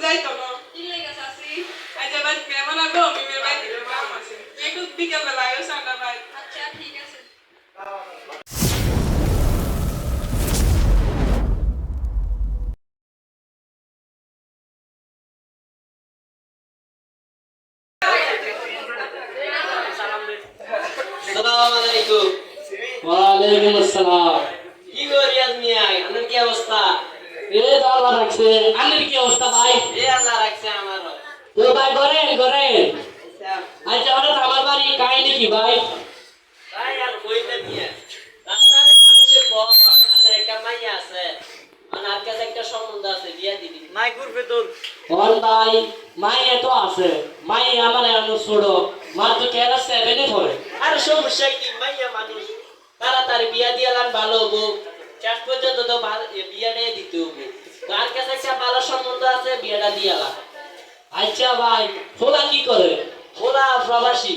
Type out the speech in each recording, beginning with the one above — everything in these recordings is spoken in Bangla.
যাইতো না। কি লেগে চাচি? আজ আবার মেহমান আগে মিমের বাড়িতে কাম আছে। একটু বিকেল বেলা আয়ো সন্ধ্যা ভাই। আচ্ছা ঠিক আছে। আসসালামু আলাইকুম। ওয়ালাইকুম আসসালাম। কি করি আজ মিয়া? আপনার কি অবস্থা? এই তো আল্লাহ রাখছে। আপনার কি অবস্থা ভাই? এই আল্লাহ রাখছে আমারও। তো ভাই করেন। আচ্ছা, আচ্ছা হঠাৎ আমার বাড়ি কাহিনী কি ভাই? তাই আর কইতে মিয়া। রাস্তার মানুষের কম, আপনার একটা মাইয়া আছে। আমার কাছে একটা সম্বন্ধ আছে, বিয়া দিবি। মাই করবে তোর। ওর ভাই মাইয়া তো আছে। মাইয়া আমার এমন ছোট মাত্র ক্লাস 7 এ পড়ে। আর সমস্যা কি? মাইয়া মানুষ তাড়াতাড়ি বিয়া দিয়ালাম ভালো হবো। শেষ পর্যন্ত তো বিয়াটাই দিতে হবে। তার কাছে একটা ভালো সম্বন্ধ আছে, বিয়াটা দিয়ালাম। আচ্ছা ভাই ফোলা কি করে? ওরা প্রবাসী।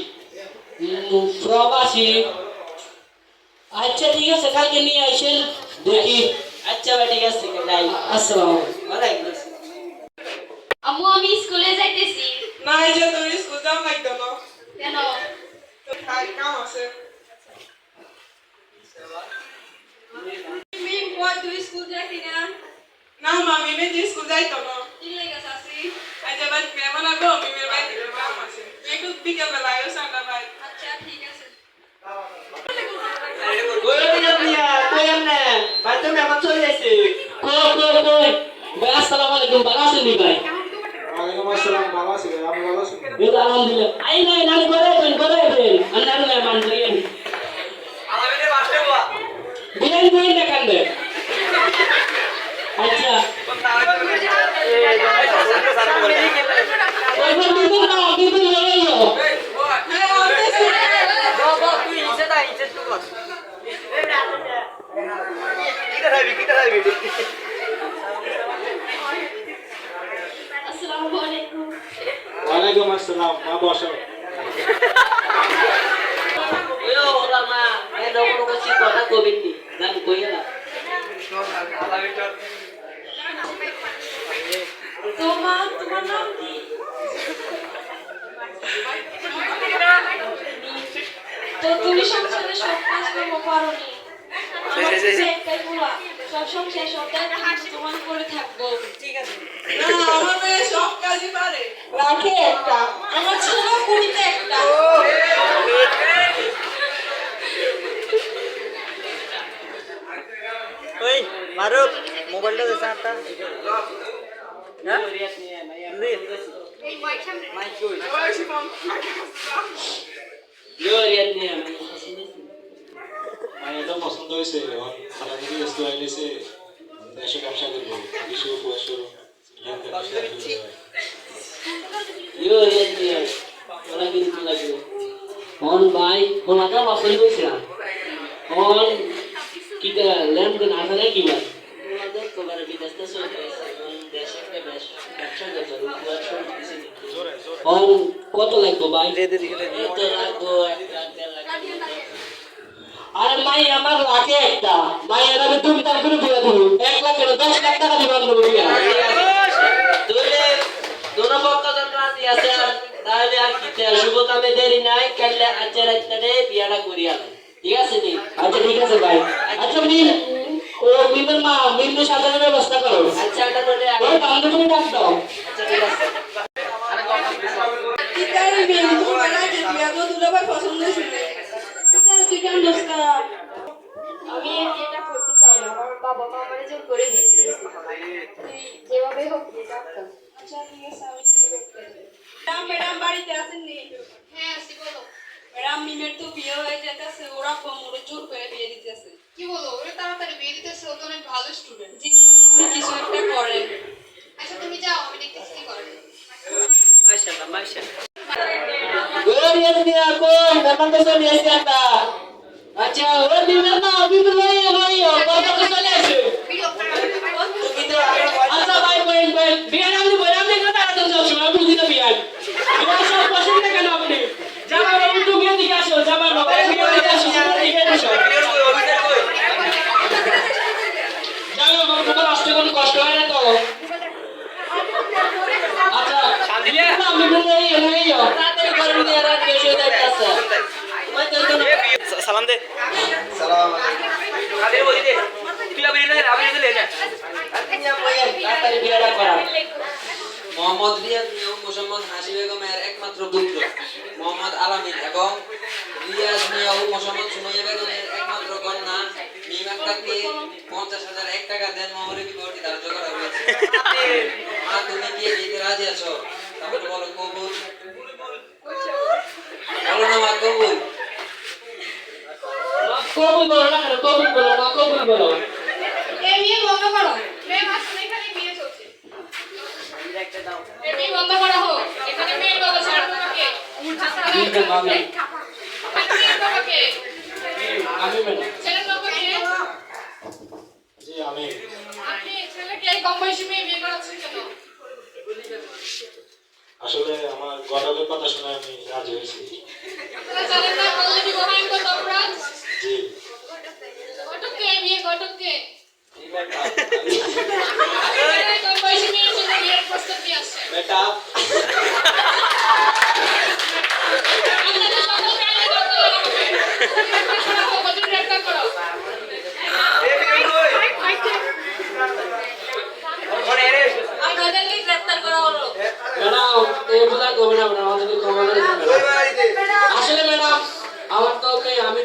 প্রবাসী। আচ্ছা ঠিক আছে কালকে নিয়ে আসেন দেখি। আচ্ছা ভাই ঠিক আছে, যাই। আসসালাম। ওয়ালাইকুম আসসালাম। আম্মু আমি স্কুলে যাইতেছি। না এই যে তোর স্কুল যাও লাগতো না। কেন? তোর কাম আছে। মিম কই তুই স্কুল যাইতি না? না মা মিমে যে স্কুল যাইতো না। কি লেগে চাচি? আজ আবার মেহমান আগে মিমের বাড়িতে কাম আছে। একটু বিকেল বেলা আয়ো সন্ধ্যা ভাই। আচ্ছা ঠিক আছে। ভাই আসসালামু আলাইকুম। ভালো আছেন নি ভাই? ওয়ালাইকুম আসসালাম, ভালো আছি ভাই, আমি ভালো আছি। এই তো আলহামদুলিল্লাহ। আই নাই নানি করে দেন। আন্নার মেহমান দিয়েন। দিয়েন না কান্দে। আচ্ছা ওইবার দিবেন না দিবেন লইলো। আসসালামু আলাইকুম। ওয়ালাইকুম আসসালাম, মা বসো। কথা কবেন নি জান কইয়া না। তোমার নাম কি? তো তুমি সংসারে সব কাজ করবো পারোনি। আমার কাছে একটাই বলা, সব সংসার সব দায়িত্ব তোমার করে থাকবো। ঠিক আছে। না আমার মেয়ে সব কাজই পারে। রাখে একটা। আমার ছেলে কুড়িতে একটা। ওই মারুফ মোবাইলটা দে সাথে। হ্যাঁ রিয়াত নিয়ে মাইয়া এই পয়সা মাই কই ওই শিবম। রিয়াত নিয়ে মায়ের তো পছন্দ হয়েছে, সারা দিন ব্যস্ত হয়ে গেছে, দেশে ব্যবসা করবো, বিশু পয়সু রিয়াত নিয়ে ওরা কিন্তু লাগবে। অন ভাই ওনাটা পছন্দ হয়েছে না। অন কিটা লেনদেন আসলে কি ভাই? ওদের কবার বিদেশে চলে গেছে, দেশে একটা ব্যবসা করতে অন কত লাগবে ভাই? এই তো লাগবো 1 লাখ 1.5 লাখ। আরে মাই আমার রাখে একটা মাই এর আমি তুমি তার করে দিয়ে দেবো 1 লাখ কেন 10 লাখ টাকা দিবান দেবো দিয়া। তাহলে দোনো পক্ষ যখন রাজি আছে তাহলে আর কি শুভ কামে দেরি নাই, কালকে আজকে রাতে বিয়াটা করিয়া লাই। ঠিক আছে নি? আচ্ছা ঠিক আছে ভাই। আচ্ছা মিম ও মিমের মা মিমের সাজানোর ব্যবস্থা করো। আচ্ছা এটা করে ওই বান্ধবী ডাক দাও। আচ্ছা ঠিক আছে। ইতারি মেয়ে তোমার আগে বিয়া গো দুলাভাই পছন্দ ছিল। স্যার তুই কেন দোষ করা? আমি এই বিয়েটা করতে চাই না, আমার বাবা মা আমারে জোর করে দিয়ে দিয়েছে। তুই যেভাবে হোক বিয়েটা কর। আচ্ছা ঠিক আছে আমি কিছু করতে চাই। ম্যাডাম বাড়িতে আছেননি? হ্যাঁ আসি বলো। ম্যাডাম মিমের তো বিয়ে হয়ে যেতেছে, ওরা কোমরে জোর করে বিয়ে দিতেছে। কি বলো? ওরে তাড়াতাড়ি বিয়ে দিতেছে, ও তো অনেক ভালো স্টুডেন্ট। জি আপনি কিছু একটা করেন। আচ্ছা তুমি যাও, আমি দেখতেছি কি করে। মাশাআল্লাহ মাশাআল্লাহ। ওই এর দিয়া কই মেহমান তো চলে আসছে একটা। আচ্ছা ওই মিমের মা মিমের লইও কত চলে আসে। আচ্ছা ভাই ভাই বিয়ার আপনি বইরাম দেখো তাড়াতাড়ি যাও সময় বুঝি না বিয়ার। বিয়ার সব পছন্দ কেন আপনি? যাবা বাবু তুমি এদিকে আসো, যাবা বাবা এদিকে আসো, এদিকে আসো। যাও বাবু তোমার আসতে কোনো কষ্ট হয় না তো? না আপনি বলে এই তাড়াতাড়ি করবি নিয়ে রাত বেশি হয়ে যাইতেছে তোমার তো কোনো সালাম দে আরে বলি দে তুই আবার এনে আমি এনে নে তাড়াতাড়ি বিয়েটা করা মোহাম্মদ রিয়াজ মিয়া ও মোসাম্মদ হাসি বেগমের একমাত্র পুত্র মোহাম্মদ আলামিন এবং রিয়াজ মিয়া ও মোসাম্মদ সুমাইয়া বেগমের একমাত্র কন্যা মিম আক্তারকে 50,001 টাকা দেন মোহরে বিবাহটি ধার্য করা হয়েছে। মা তুমি কি বিয়েতে রাজি আছো? তাহলে বলো কবুল। বলো না মা কবুল। কবুল বলো না কেন কবুল বলো না কবুল বলো এই বিয়ে বন্ধ করো মেয়ে মাঝখানে এখানে বিয়ে চলছে এই বিয়ে বন্ধ করা হোক এখানে মেয়ের বাবা ছাড় তোমাকে মেয়ের বাবাকে আমি মেনে ছেলের বাবাকে জি আমি আপনি ছেলেকে কম বয়সী মেয়ে বিয়ে করাচ্ছেন কেন আসলে আমার গডালের কথা শুনে আমি রাজি হয়েছি। আপনারা জানেন না বাল্য বিবাহ আইনগত অপরাধ জি ঘটককে বিয়ে ঘটককে কম বয়সী মেয়ের জন্য বিয়ের প্রস্তাব দিয়ে আসছে বেটা আপনাদের সকলকে আইনে ধরতে হবে কত গ্রেফতার করো আপনাদেরকে গ্রেফতার করা হলো ম্যাডাম এই বুঝা কবে না ম্যাডাম আমাদেরকে ক্ষমা করে দিন ম্যাডাম। আসলে ম্যাডাম আমার তো মেয়ে আমি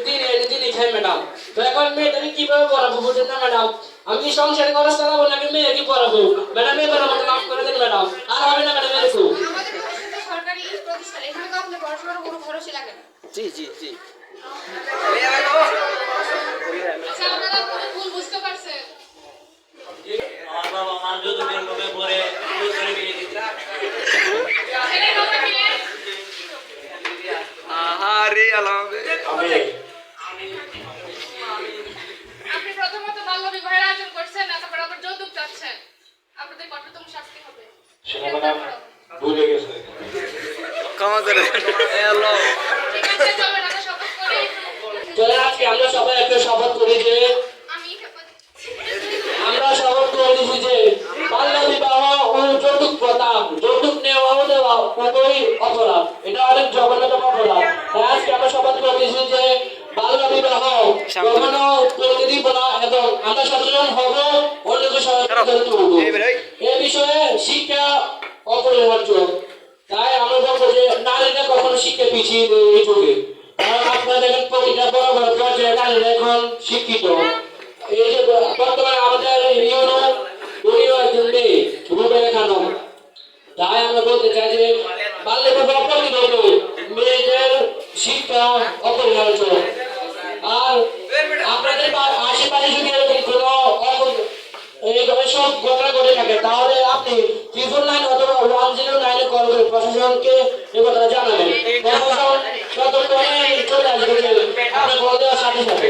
দিনই খাই ম্যাডাম তো এখন মেয়েটাকে কিভাবে পড়াবো বুঝেন না ম্যাডাম আমি কি সংসারে খরচ চালাবো নাকি মেয়ে কি পড়াবো ম্যাডাম এবার আমাকে মাফ করে দিন ম্যাডাম আর হবে না ম্যাডাম এরকম আমাদের প্রতিষ্ঠিত সরকারি প্রতিষ্ঠান এখানে তো আপনার পড়াশোনার কোনো খরচই লাগে না জি জি জি আচ্ছা আপনারা কোনো ভুল বুঝতে পারছেন আমার বাবা মা যৌতুকের লোভে পড়ে জোর করে বিয়ে দিতে ছেলের বাবাকে আহারে আলামে আমি আপনি প্রথমত বাল্য বিবাহের আয়োজন করছেন না তারপর আবার যৌতুক চাচ্ছেন আপনাদের কঠোরতম শাস্তি হবে সেটা ম্যাডাম ভুলে গেছে। ক্ষমা করে হ্যালো ঠিক আছে চলেন আমরা শপথ করি চলে আজকে আমরা সবাই একটা শপথ করি যে আমি শপথ আমরা শপথ করে দিচ্ছি যে বাল্য বিবাহ ও যৌতুক প্রথা যৌতুক নেওয়া ও দেওয়া উভয়ই অপরাধ এটা অনেক জঘন্যতম অপরাধ তাই আজকে আমরা শপথ করে দিচ্ছি যে বাল্য বিবাহ কখনো করতে দিব না এবং আমরা সচেতন হব অন্যকে সচেতন করব এই বিষয়ে শিক্ষা অপরিহার্য তাই আমরা বলবো যে নারীরা কখনো শিক্ষা পিছিয়ে নেই এই যুগে কারণ আপনারা দেখেন প্রতিটা বড় বড় পর্যায়ে নারীরা এখন শিক্ষিত এই যে বর্তমানে আমাদের উনিও একজন মেয়ে রূপরেখা খানম তাই আমরা বলতে চাই যে বাল্য বিবাহ প্রতিরোধ মেয়েদের শিক্ষা অপরিহার্য আর আপনাদের আশেপাশে যদি এরকম কোনো এইভাবে সব ঘটনা ঘটে থাকে তাহলে আপনি 999 অথবা 109 কল করে প্রশাসনকে এই কথাটা জানাবেন প্রশাসন সতর্ক হয়ে চলে আসবে আপনার কল দেওয়ার সাথে সাথে